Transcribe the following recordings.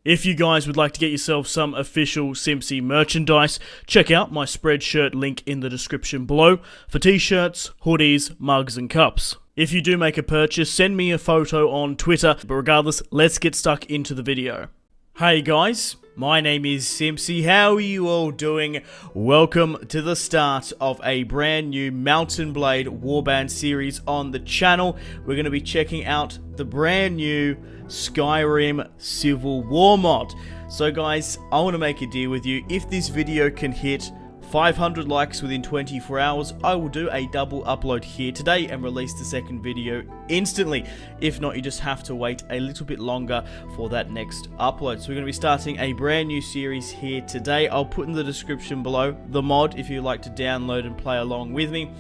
If you guys would like to get yourself some official Simpzy merchandise, check out my Spreadshirt link in the description below for t-shirts, hoodies, mugs and cups. If you do make a purchase, send me a photo on Twitter, but regardless, let's get stuck into the video. Hey guys, my name is Simpzy. How are you all doing? Welcome to the start of a brand new Mountain Blade Warband series on the channel. We're going to be checking out the brand new Skyrim Civil War mod. So guys, I want to make a deal with you. If this video can hit 500 likes within 24 hours, I will do a double upload here today and release the second video instantly. If not, you just have to wait a little bit longer for that next upload. So we're going to be starting a brand new series here today. I'll put in the description below the mod if you'd like to download and play along with me.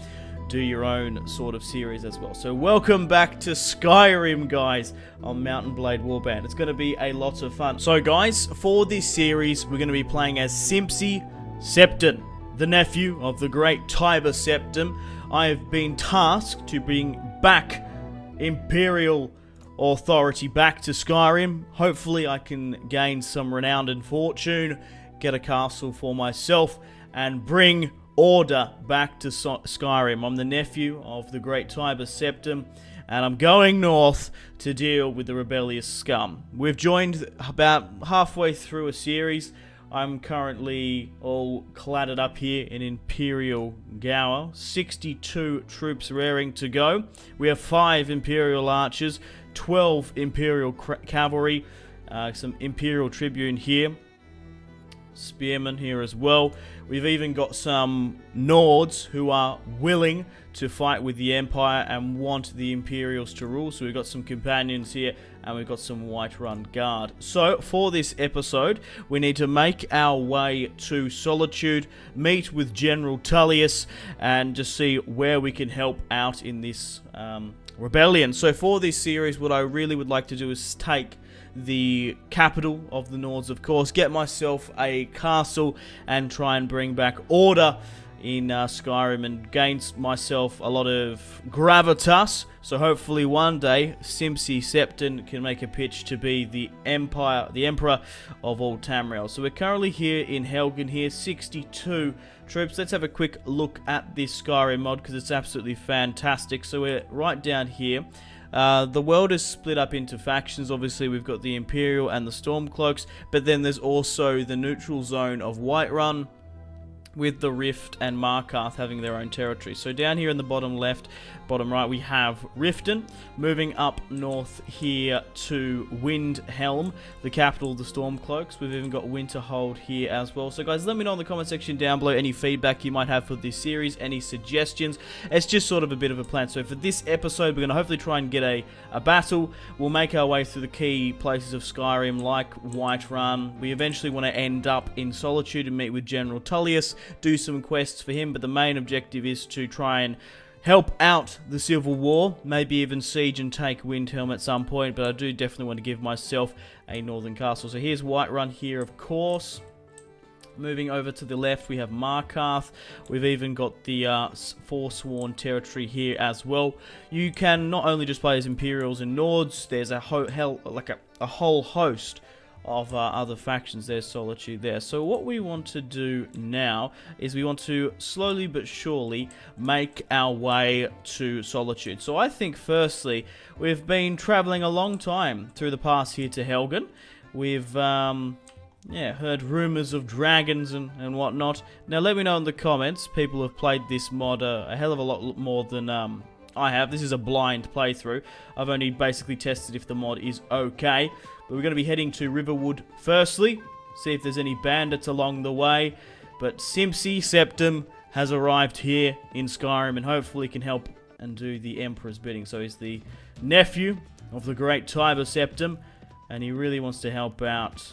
Do your own sort of series as well. So welcome back to Skyrim, guys, on Mountain Blade Warband. It's going to be a lot of fun. So guys, for this series, we're going to be playing as Simpzy Septim, the nephew of the great Septim. I have been tasked to bring back Imperial authority back to Skyrim. Hopefully I can gain some renown and fortune, get a castle for myself, and bring order back to Skyrim. I'm the nephew of the great Septim, and I'm going north to deal with the rebellious scum. We've joined about halfway through a series. I'm currently all cladded up here in Imperial Gower. 62 troops raring to go. We have 5 Imperial archers, 12 Imperial cavalry, some Imperial tribune here, spearmen here as well. We've even got some Nords who are willing to fight with the Empire and want the Imperials to rule. So we've got some companions here and we've got some Whiterun guard. So for this episode, we need to make our way to Solitude, meet with General Tullius, and just see where we can help out in this rebellion. So for this series, what I really would like to do is take the capital of the Nords, of course, get myself a castle and try and bring back order in Skyrim and gain myself a lot of gravitas. So hopefully one day Simpzy Septim can make a pitch to be the emperor of all Tamriel. So we're currently here in Helgen here, 62 troops. Let's have a quick look at this Skyrim mod because it's absolutely fantastic. So we're right down here. The world is split up into factions. Obviously, we've got the Imperial and the Stormcloaks, but then there's also the neutral zone of Whiterun, with the Rift and Markarth having their own territory. So down here in the bottom left, bottom right, we have Riften. Moving up north here to Windhelm, the capital of the Stormcloaks. We've even got Winterhold here as well. So guys, let me know in the comment section down below any feedback you might have for this series, any suggestions. It's just sort of a bit of a plan. So for this episode, we're going to hopefully try and get a battle. We'll make our way through the key places of Skyrim like Whiterun. We eventually want to end up in Solitude and meet with General Tullius, do some quests for him, but the main objective is to try and help out the Civil War, maybe even siege and take Windhelm at some point, but I do definitely want to give myself a northern castle. So here's Whiterun here, of course. Moving over to the left, we have Markarth. We've even got the Forsworn territory here as well. You can not only just play as Imperials and Nords, there's a whole host of other factions. There's Solitude there. So what we want to do now is we want to slowly but surely make our way to Solitude. So I think firstly, we've been traveling a long time through the pass here to Helgen. We've heard rumors of dragons and whatnot. Now let me know in the comments, people have played this mod a hell of a lot more than I have. This is a blind playthrough. I've only basically tested if the mod is okay. But we're going to be heading to Riverwood firstly, see if there's any bandits along the way. But Simpzy Septim has arrived here in Skyrim and hopefully can help and do the Emperor's bidding. So he's the nephew of the great Septim, and he really wants to help out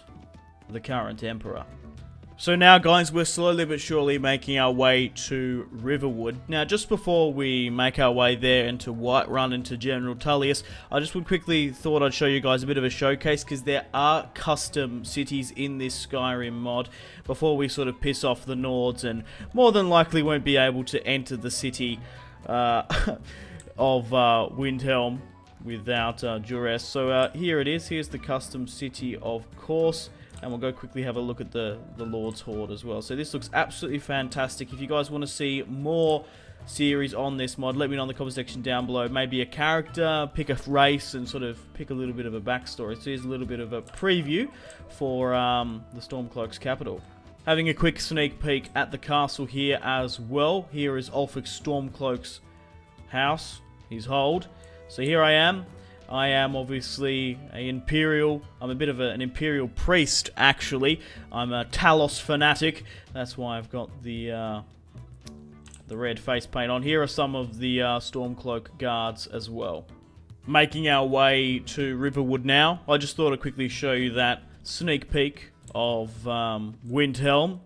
the current Emperor. So now guys, we're slowly but surely making our way to Riverwood. Now just before we make our way there into Whiterun into General Tullius, I just quickly thought I'd show you guys a bit of a showcase because there are custom cities in this Skyrim mod before we sort of piss off the Nords and more than likely won't be able to enter the city of Windhelm. without duress. So here it is. Here's the custom city, of course. And we'll go quickly have a look at the Lord's Horde as well. So this looks absolutely fantastic. If you guys want to see more series on this mod, let me know in the comment section down below. Maybe a character, pick a race, and sort of pick a little bit of a backstory. So here's a little bit of a preview for the Stormcloak's capital. Having a quick sneak peek at the castle here as well. Here is Ulfric Stormcloak's house, his hold. So here I am. I am obviously an Imperial. I'm a bit of an Imperial priest, actually. I'm a Talos fanatic. That's why I've got the red face paint on. Here are some of the Stormcloak guards as well. Making our way to Riverwood now. I just thought I'd quickly show you that sneak peek of Windhelm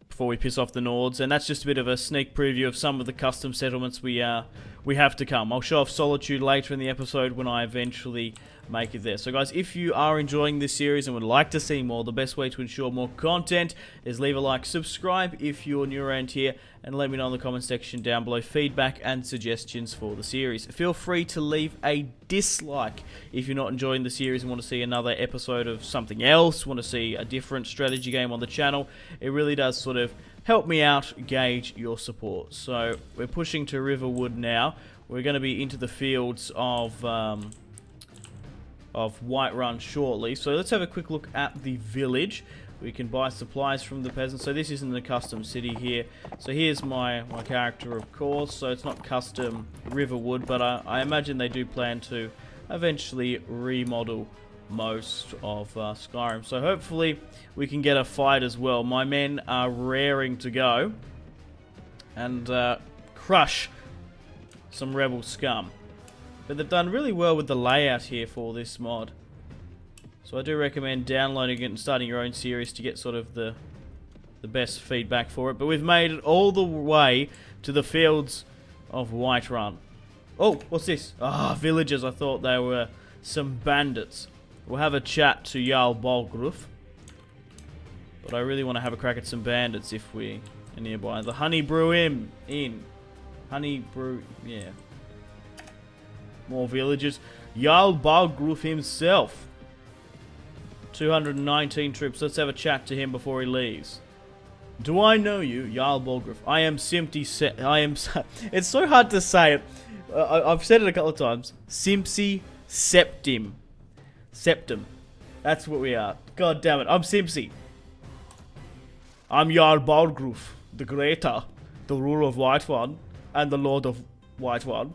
before we piss off the Nords, and that's just a bit of a sneak preview of some of the custom settlements we have to come. I'll show off Solitude later in the episode when I eventually make it there. So guys, if you are enjoying this series and would like to see more, the best way to ensure more content is leave a like, subscribe if you're new around here, and let me know in the comment section down below feedback and suggestions for the series. Feel free to leave a dislike if you're not enjoying the series and want to see another episode of something else, want to see a different strategy game on the channel. It really does sort of help me out, gauge your support. So we're pushing to Riverwood now. We're going to be into the fields of Whiterun shortly. So let's have a quick look at the village. We can buy supplies from the peasants. So this isn't the custom city here. So here's my character, of course. So it's not custom Riverwood, but I imagine they do plan to eventually remodel most of Skyrim. So hopefully we can get a fight as well. My men are raring to go and crush some rebel scum. But they've done really well with the layout here for this mod. So I do recommend downloading it and starting your own series to get sort of the best feedback for it. But we've made it all the way to the fields of Whiterun. Oh, what's this? Ah, villagers. I thought they were some bandits. We'll have a chat to Jarl Balgruuf. But I really want to have a crack at some bandits if we are nearby. The Honey Brew Inn. Honey Brew, yeah. More villagers. Jarl Balgruuf himself. 219 troops. Let's have a chat to him before he leaves. Do I know you, Jarl Balgruuf? I am Simpzy Septim. It's so hard to say it. I've said it a couple of times. Simpzy Septim. Septim. That's what we are. God damn it. I'm Simpzy. I'm Jarl Balgruuf, the Greater, the ruler of Whiterun, and the Lord of Whiterun.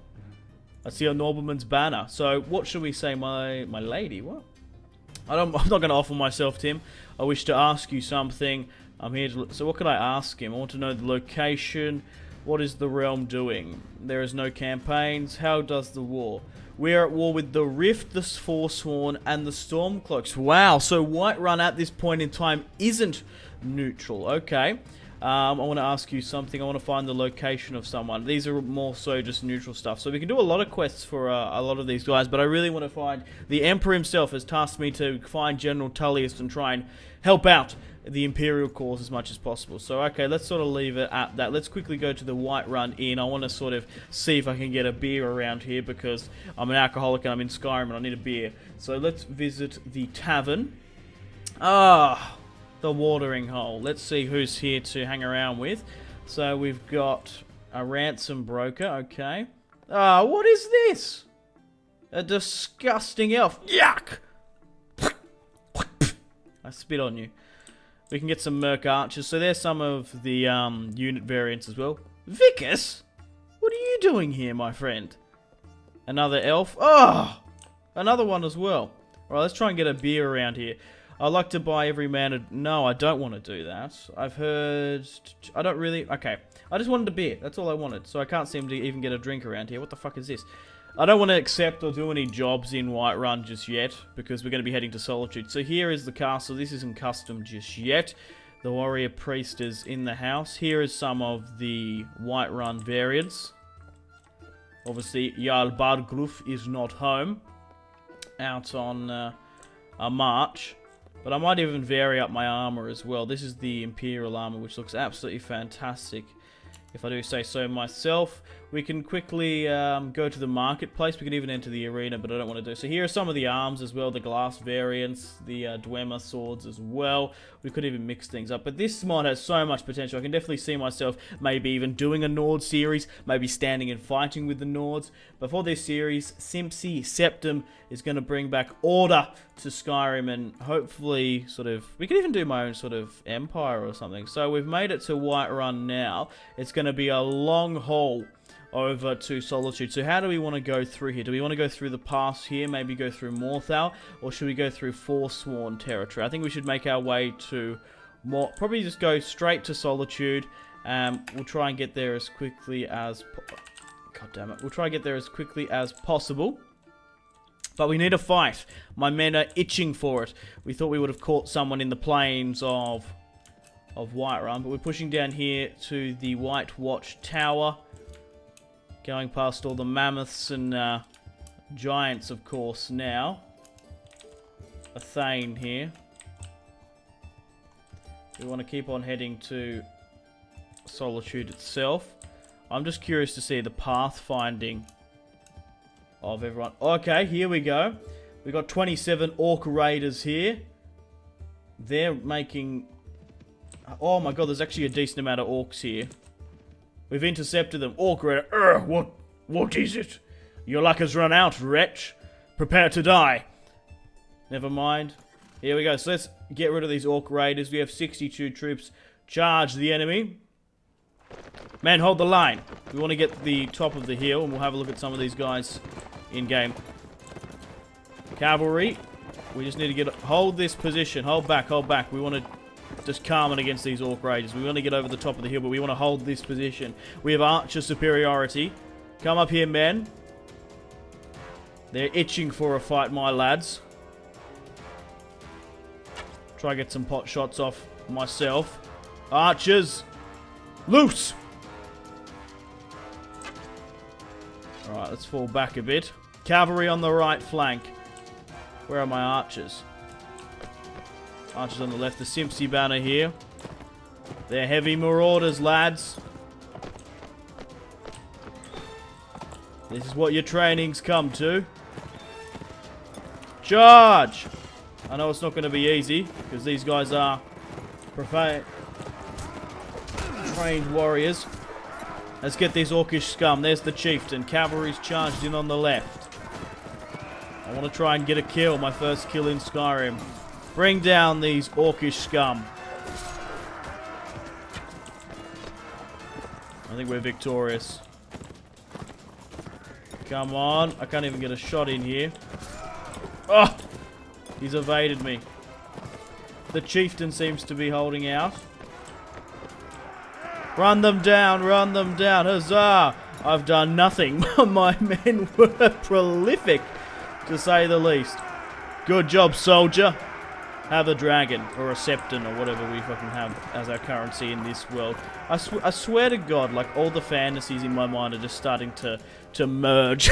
I see a nobleman's banner. So, what should we say, my lady? What? I'm not going to offer myself to him. I wish to ask you something. I'm here to... So, what can I ask him? I want to know the location. What is the realm doing? There is no campaigns. How does the war? We are at war with the Rift, the Forsworn, and the Stormcloaks. Wow, so Whiterun at this point in time isn't neutral. Okay. I want to ask you something. I want to find the location of someone. These are more so just neutral stuff. So we can do a lot of quests for a lot of these guys, but I really want to find... The Emperor himself has tasked me to find General Tullius and try and help out the Imperial cause as much as possible. So, okay, let's sort of leave it at that. Let's quickly go to the Whiterun Inn. I want to sort of see if I can get a beer around here because I'm an alcoholic and I'm in Skyrim and I need a beer. So let's visit the tavern. Ah... The watering hole. Let's see who's here to hang around with. So we've got a ransom broker. Okay. Ah, what is this? A disgusting elf. Yuck! I spit on you. We can get some merc archers. So there's some of the unit variants as well. Vicus? What are you doing here, my friend? Another elf. Oh! Another one as well. Alright, let's try and get a beer around here. I'd like to buy every man a... No, I don't want to do that. I've heard... I don't really... Okay. I just wanted a beer. That's all I wanted. So I can't seem to even get a drink around here. What the fuck is this? I don't want to accept or do any jobs in Whiterun just yet, because we're going to be heading to Solitude. So here is the castle. This isn't custom just yet. The warrior priest is in the house. Here is some of the Whiterun variants. Obviously, Jarl Balgruuf is not home. Out on a march. But I might even vary up my armor as well. This is the Imperial armor, which looks absolutely fantastic, if I do say so myself. We can quickly go to the marketplace. We can even enter the arena, but I don't want to do so. Here are some of the arms as well, the glass variants, the Dwemer swords as well. We could even mix things up, but this mod has so much potential. I can definitely see myself maybe even doing a Nord series, maybe standing and fighting with the Nords. But for this series, Simpzy Septim is going to bring back order to Skyrim, and hopefully sort of, we could even do my own sort of empire or something. So we've made it to Whiterun now. It's going to be a long haul over to Solitude. So how do we want to go through here? Do we want to go through the pass here, maybe go through Morthal, or should we go through Forsworn territory? I think we should make our way to probably just go straight to Solitude. We'll try and get there as quickly as God damn it. We'll try and get there as quickly as possible. But we need a fight. My men are itching for it. We thought we would have caught someone in the plains of Whiterun, but we're pushing down here to the White Watch Tower. Going past all the mammoths and giants, of course, now. A Thane here. We want to keep on heading to Solitude itself. I'm just curious to see the pathfinding of everyone. Okay, here we go. We got 27 Orc Raiders here. They're making... Oh my god, there's actually a decent amount of Orcs here. We've intercepted them. Orc Raider. What is it? Your luck has run out, wretch. Prepare to die. Never mind. Here we go. So let's get rid of these Orc Raiders. We have 62 troops. Charge the enemy. Man, hold the line. We want to get the top of the hill, and we'll have a look at some of these guys in-game. Cavalry. We just need to hold this position. Hold back, hold back. We want to just calm it against these Orc Raiders. We want to get over the top of the hill, but we want to hold this position. We have archer superiority. Come up here, men. They're itching for a fight, my lads. Try to get some pot shots off myself. Archers, loose! Alright, let's fall back a bit. Cavalry on the right flank. Where are my archers? Archers on the left. The Simpzy banner here. They're heavy marauders, lads. This is what your trainings come to. Charge! I know it's not going to be easy, because these guys are trained warriors. Let's get these Orcish scum. There's the chieftain. Cavalry's charged in on the left. I want to try and get a kill. My first kill in Skyrim. Bring down these Orcish scum. I think we're victorious. Come on. I can't even get a shot in here. Oh! He's evaded me. The chieftain seems to be holding out. Run them down, run them down. Huzzah! I've done nothing. My men were prolific, to say the least. Good job, soldier. Have a dragon, or a septon, or whatever we fucking have as our currency in this world. I swear to God, like, all the fantasies in my mind are just starting to merge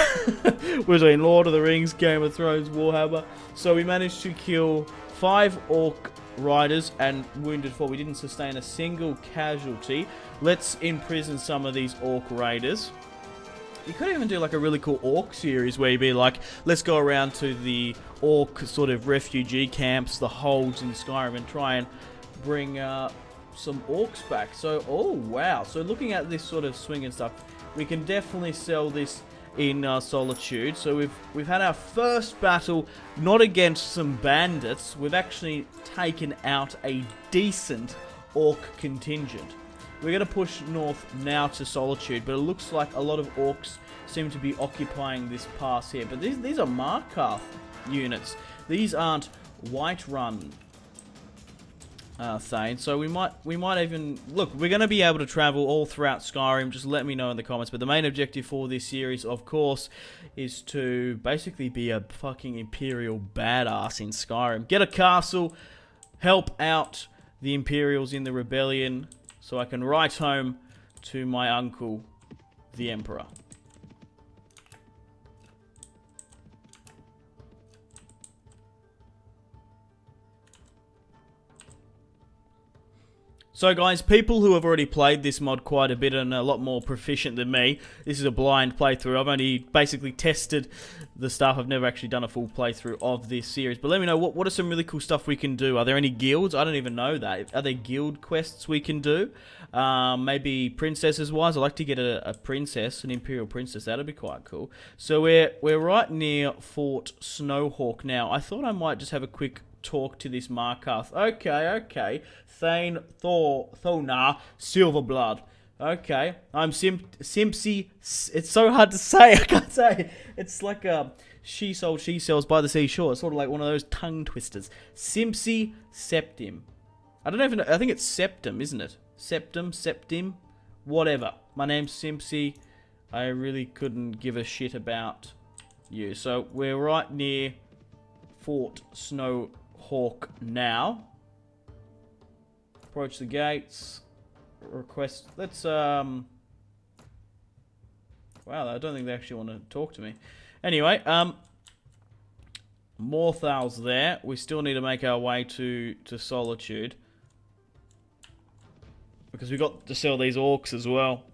between Lord of the Rings, Game of Thrones, Warhammer. So we managed to kill 5 Orc Riders and wounded 4. We didn't sustain a single casualty. Let's imprison some of these Orc Raiders. You could even do like a really cool Orc series where you'd be like, let's go around to the Orc sort of refugee camps, the holds in Skyrim, and try and bring some Orcs back. So, oh wow. So looking at this sort of swing and stuff, we can definitely sell this in Solitude. So we've had our first battle, not against some bandits. We've actually taken out a decent Orc contingent. We're going to push north now to Solitude, but it looks like a lot of Orcs seem to be occupying this pass here. But these are Markarth units. These aren't Whiterun Thane. So we might even... Look, we're going to be able to travel all throughout Skyrim. Just let me know in the comments. But the main objective for this series, of course, is to basically be a fucking Imperial badass in Skyrim. Get a castle, help out the Imperials in the rebellion, so I can write home to my uncle, the Emperor. So guys, people who have already played this mod quite a bit and are a lot more proficient than me, this is a blind playthrough. I've only basically tested the stuff. I've never actually done a full playthrough of this series. But let me know, what are some really cool stuff we can do? Are there any guilds? I don't even know that. Are there guild quests we can do? Maybe princesses-wise. I'd like to get a princess, an imperial princess. That'd be quite cool. So we're right near Fort Snowhawk now. I thought I might just have a quick talk to this Markarth. Okay. Thane Thona Silverblood. Okay. I'm Simpzy. It's so hard to say. I can't say. It's like she sells by the seashore. It's sort of like one of those tongue twisters. Simpzy Septim. I don't even know. I think it's Septim, isn't it? Septim. Whatever. My name's Simpzy. I really couldn't give a shit about you. So we're right near Fort Snowhawk now. Approach the gates. Request. Let's wow, I don't think they actually want to talk to me. Anyway, Morthal's there. We still need to make our way to Solitude, because we got to sell these orcs as well.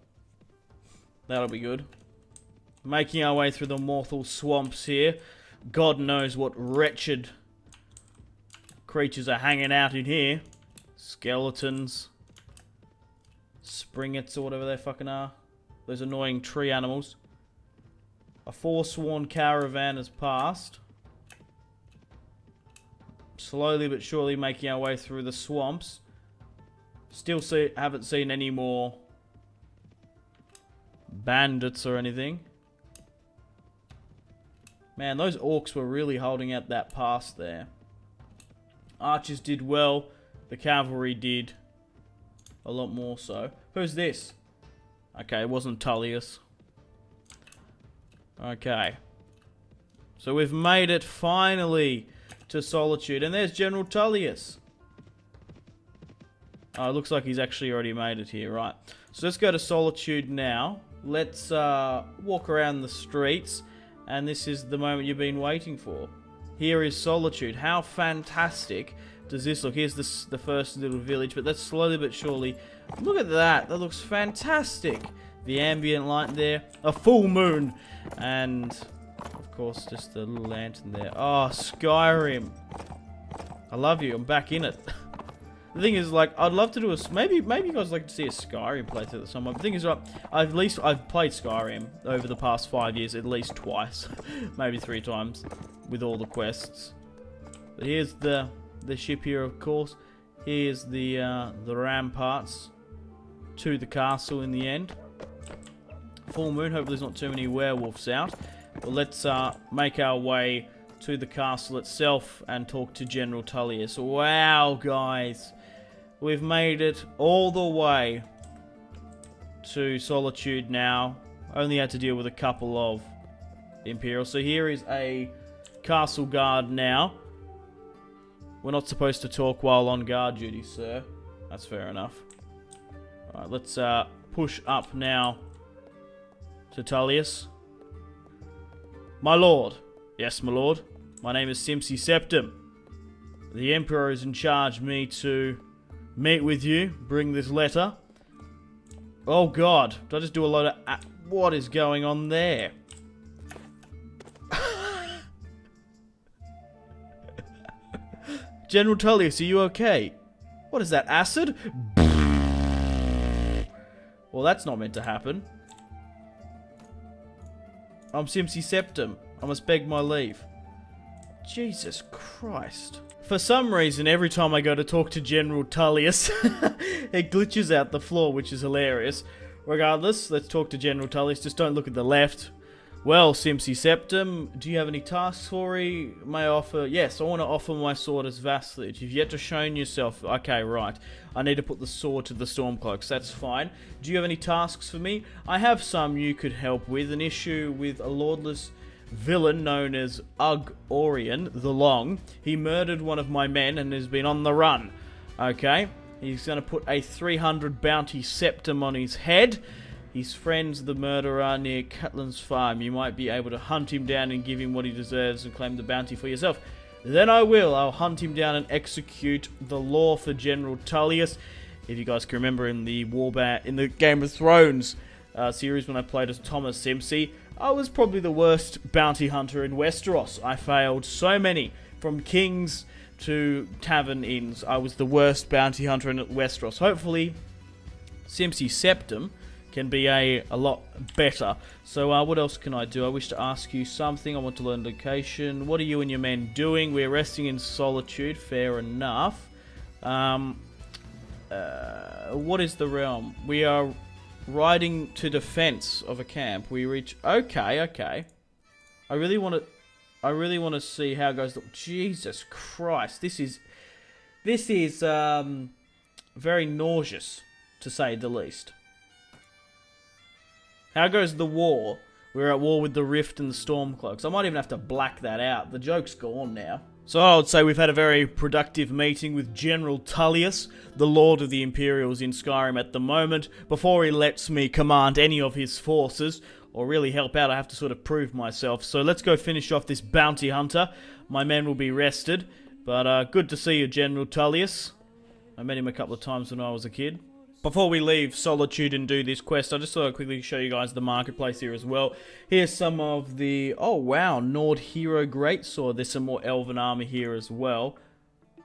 That'll be good. Making our way through the Morthal swamps here. God knows what wretched creatures are hanging out in here. Skeletons. Springets or whatever they fucking are. Those annoying tree animals. A forsworn caravan has passed. Slowly but surely making our way through the swamps. Still haven't seen any more bandits or anything. Man, those orcs were really holding out that pass there. Archers did well. The cavalry did a lot more so. Who's this? Okay, it wasn't Tullius. Okay. So we've made it finally to Solitude. And there's General Tullius. Oh, it looks like he's actually already made it here. Right. So let's go to Solitude now. Let's walk around the streets. And this is the moment you've been waiting for. Here is Solitude. How fantastic does this look? Here's the first little village, but that's slowly but surely. Look at that. That looks fantastic. The ambient light there. A full moon. And, of course, just the little lantern there. Oh, Skyrim. I love you. I'm back in it. The thing is, like, I'd love to do a... Maybe you guys like to see a Skyrim playthrough at some point. The thing is, right, I've played Skyrim over the past 5 years at least twice. Maybe 3 times. With all the quests. But here's the ship here, of course. Here's the ramparts to the castle in the end. Full moon. Hopefully there's not too many werewolves out. But let's make our way to the castle itself and talk to General Tullius. Wow, guys. We've made it all the way to Solitude now. Only had to deal with a couple of Imperials. So here is a castle guard now. We're not supposed to talk while on guard duty, sir. That's fair enough. Alright, let's push up now to Tullius. My lord. Yes, my lord. My name is Simpzy Septim. The Emperor has in charge me to meet with you, bring this letter. Oh god, did I just do a load of... what is going on there? General Tullius, are you okay? What is that, acid? Well, that's not meant to happen. I'm Simpzy Septim. I must beg my leave. Jesus Christ. For some reason, every time I go to talk to General Tullius, it glitches out the floor, which is hilarious. Regardless, let's talk to General Tullius. Just don't look at the left. Well, Simpzy Septim, do you have any tasks for me? May I offer? Yes, I want to offer my sword as vassalage. You've yet to shown yourself. Okay, right. I need to put the sword to the Stormcloaks. That's fine. Do you have any tasks for me? I have some you could help with. An issue with a lordless villain known as Auguryn the Long. He murdered one of my men and has been on the run. Okay, he's going to put a 300 bounty septim on his head. His friend's the murderer near Catlin's farm. You might be able to hunt him down and give him what he deserves and claim the bounty for yourself. Then I will. I'll hunt him down and execute the law for General Tullius. If you guys can remember in the Warband, in the Game of Thrones series when I played as Thomas Simpzy, I was probably the worst bounty hunter in Westeros. I failed so many, from kings to tavern inns. I was the worst bounty hunter in Westeros. Hopefully, Simpzy Septim can be a lot better. So what else can I do? I wish to ask you something. I want to learn location. What are you and your men doing? We're resting in Solitude. Fair enough. What is the realm? We are riding to defense of a camp. We reach... Okay. I really want to see how it goes. Jesus Christ. This is very nauseous, to say the least. How goes the war? We're at war with the Rift and the Stormcloaks. I might even have to black that out. The joke's gone now. So I would say we've had a very productive meeting with General Tullius, the Lord of the Imperials in Skyrim at the moment. Before he lets me command any of his forces, or really help out, I have to sort of prove myself. So let's go finish off this bounty hunter. My men will be rested. But good to see you, General Tullius. I met him a couple of times when I was a kid. Before we leave Solitude and do this quest, I just thought I'd quickly show you guys the marketplace here as well. Here's some of the... Oh, wow. Nord Hero Greatsword. There's some more Elven armor here as well.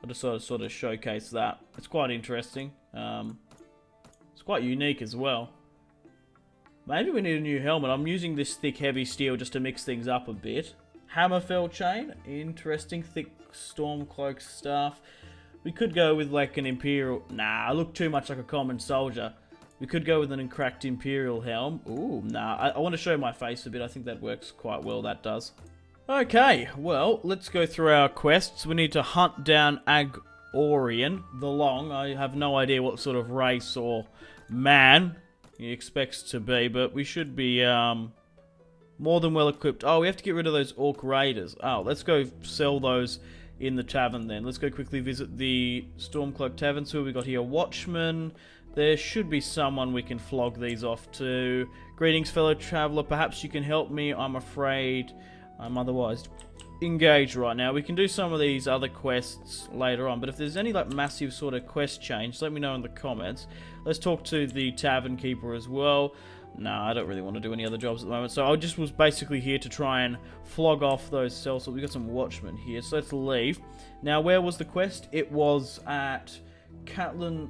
I just sort of showcase that. It's quite interesting. It's quite unique as well. Maybe we need a new helmet. I'm using this thick, heavy steel just to mix things up a bit. Hammerfell chain. Interesting. Thick Stormcloak staff. We could go with like an Imperial... Nah, I look too much like a common soldier. We could go with an cracked Imperial helm. Ooh, nah. I want to show my face a bit. I think that works quite well, that does. Okay, well, let's go through our quests. We need to hunt down Auguryn the Long. I have no idea what sort of race or man he expects to be, but we should be more than well equipped. Oh, we have to get rid of those Orc Raiders. Oh, let's go sell those in the tavern then. Let's go quickly visit the Stormcloak Tavern. So we got here Watchman. There should be someone we can flog these off to. Greetings, fellow traveller. Perhaps you can help me. I'm afraid I'm otherwise engaged right now. We can do some of these other quests later on, but if there's any like massive sort of quest change, let me know in the comments. Let's talk to the tavern keeper as well. No, I don't really want to do any other jobs at the moment. So I just was basically here to try and flog off those cells. So we've got some watchmen here. So let's leave. Now, where was the quest? It was at Catelyn's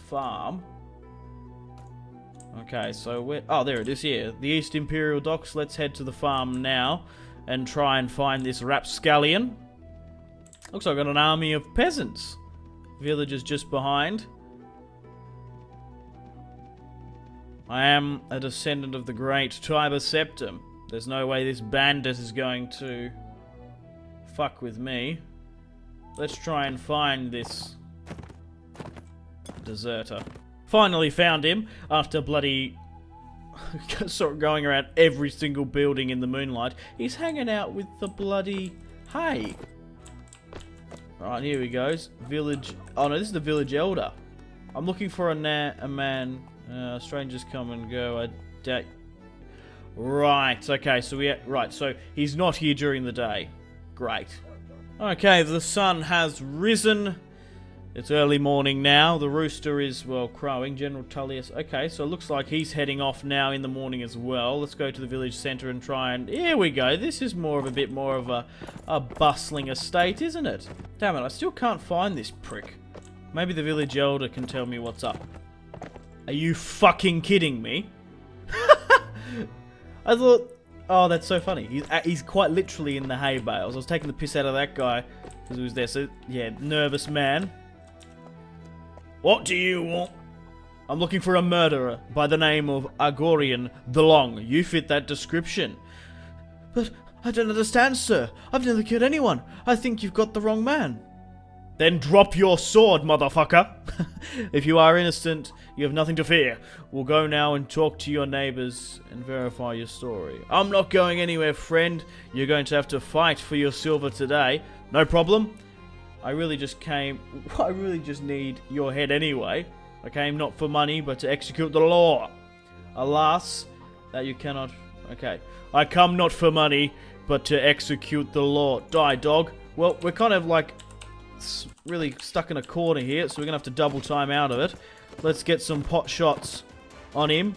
farm. Okay, so where... Oh, there it is here. The East Imperial Docks. Let's head to the farm now and try and find this rapscallion. Looks like I've got an army of peasants. Villagers just behind. I am a descendant of the great Simpzy Septim. There's no way this bandit is going to fuck with me. Let's try and find this deserter. Finally found him after bloody sort of going around every single building in the moonlight. He's hanging out with the bloody hay. Right, here he goes. Village... Oh no, this is the village elder. I'm looking for a man... strangers come and go. I doubt... Right, okay, so so he's not here during the day. Great. Okay, the sun has risen. It's early morning now. The rooster is, well, crowing. General Tullius. Okay, so it looks like he's heading off now in the morning as well. Let's go to the village centre and try and... Here we go. This is a bit more of a bustling estate, isn't it? Damn it, I still can't find this prick. Maybe the village elder can tell me what's up. Are you fucking kidding me? I thought... Oh, that's so funny. He's quite literally in the hay bales. I was taking the piss out of that guy because he was there. So, yeah, nervous man. What do you want? I'm looking for a murderer by the name of Auguryn the Long. You fit that description. But I don't understand, sir. I've never killed anyone. I think you've got the wrong man. Then drop your sword, motherfucker. If you are innocent, you have nothing to fear. We'll go now and talk to your neighbors and verify your story. I'm not going anywhere, friend. You're going to have to fight for your silver today. No problem. I really just need your head anyway. I came not for money, but to execute the law. Alas, that you cannot... Okay. I come not for money, but to execute the law. Die, dog. Well, we're kind of like... really stuck in a corner here, so we're going to have to double time out of it. Let's get some pot shots on him.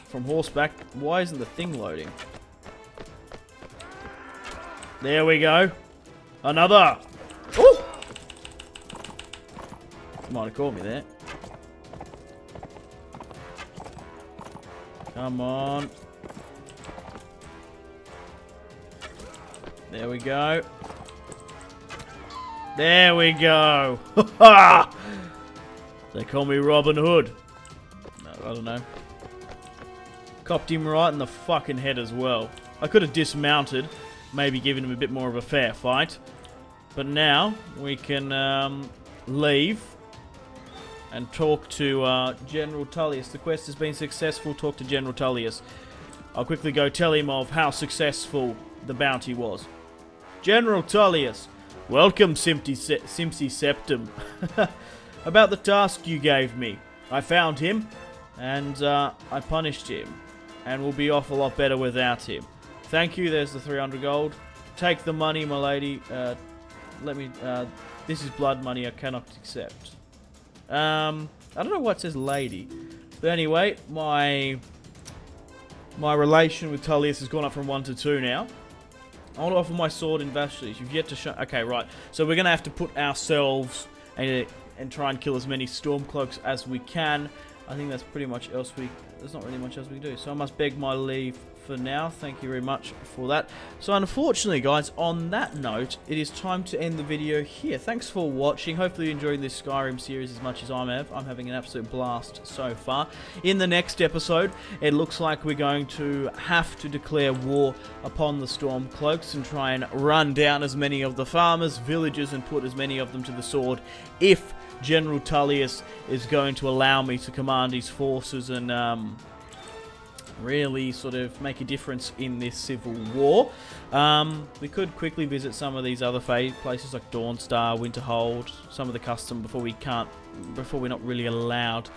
From horseback. Why isn't the thing loading? There we go. Another. Ooh! Might have caught me there. Come on. There we go. There we go. They call me Robin Hood. No, I don't know. Copped him right in the fucking head as well. I could have dismounted, maybe given him a bit more of a fair fight. But now we can leave and talk to General Tullius. The quest has been successful. Talk to General Tullius. I'll quickly go tell him of how successful the bounty was. General Tullius, welcome Simpzy Septim. About the task you gave me. I found him and I punished him. And we'll be off a lot better without him. Thank you, there's the 300 gold. Take the money, my lady. This is blood money I cannot accept. I don't know what says lady. But anyway, my relation with Tullius has gone up from 1 to 2 now. I want to offer my sword in Vashti's. You've yet to show... Okay, right. So we're going to have to put ourselves and try and kill as many Stormcloaks as we can. I think that's pretty much else there's not really much else we can do. So I must beg my leave for now. Thank you very much for that. So unfortunately, guys, on that note, it is time to end the video here. Thanks for watching. Hopefully you're enjoying this Skyrim series as much as I'm having an absolute blast so far. In the next episode, it looks like we're going to have to declare war upon the Stormcloaks and try and run down as many of the farmers, villagers, and put as many of them to the sword if General Tullius is going to allow me to command his forces and really sort of make a difference in this civil war. We could quickly visit some of these other places like Dawnstar, Winterhold, some of the custom before we're not really allowed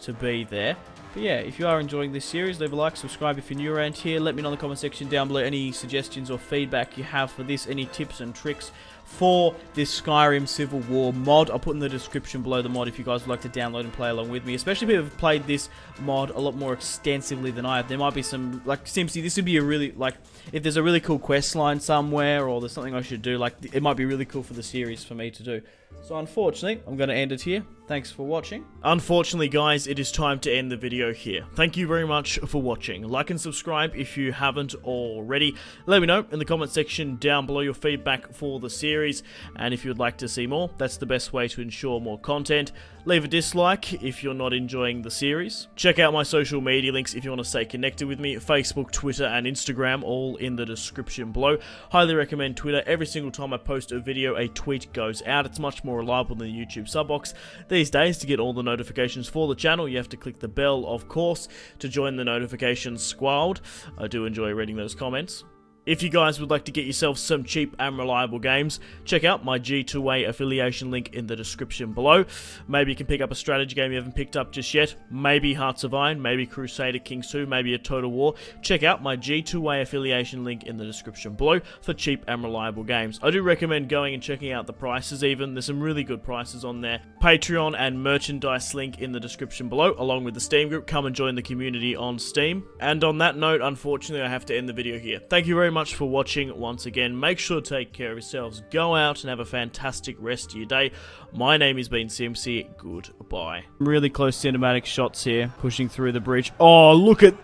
to be there. But yeah, if you are enjoying this series, leave a like, subscribe if you're new around here. Let me know in the comment section down below any suggestions or feedback you have for this, any tips and tricks for this Skyrim Civil War mod. I'll put in the description below the mod if you guys would like to download and play along with me. Especially if you've played this mod a lot more extensively than I have. There might be some, like, Simpzy, this would be a really, like, if there's a really cool quest line somewhere or there's something I should do, like, it might be really cool for the series for me to do. So unfortunately, I'm going to end it here. Thanks for watching. Unfortunately, guys, it is time to end the video here. Thank you very much for watching. Like and subscribe if you haven't already. Let me know in the comment section down below your feedback for the series. And if you'd like to see more, that's the best way to ensure more content. Leave a dislike if you're not enjoying the series. Check out my social media links if you want to stay connected with me. Facebook, Twitter, and Instagram, all in the description below. Highly recommend Twitter. Every single time I post a video, a tweet goes out. It's much more reliable than the YouTube sub box. These days, to get all the notifications for the channel, you have to click the bell, of course, to join the notifications squad. I do enjoy reading those comments. If you guys would like to get yourself some cheap and reliable games, check out my G2A affiliation link in the description below. Maybe you can pick up a strategy game you haven't picked up just yet. Maybe Hearts of Iron, maybe Crusader Kings 2, maybe a Total War. Check out my G2A affiliation link in the description below for cheap and reliable games. I do recommend going and checking out the prices even. There's some really good prices on there. Patreon and merchandise link in the description below, along with the Steam group. Come and join the community on Steam. And on that note, unfortunately, I have to end the video here. Thank you very much for watching once again. Make sure to take care of yourselves. Go out and have a fantastic rest of your day. My name has been Simpzy. Goodbye. Really close cinematic shots here, pushing through the bridge. Oh, look at...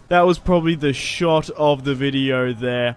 That was probably the shot of the video there.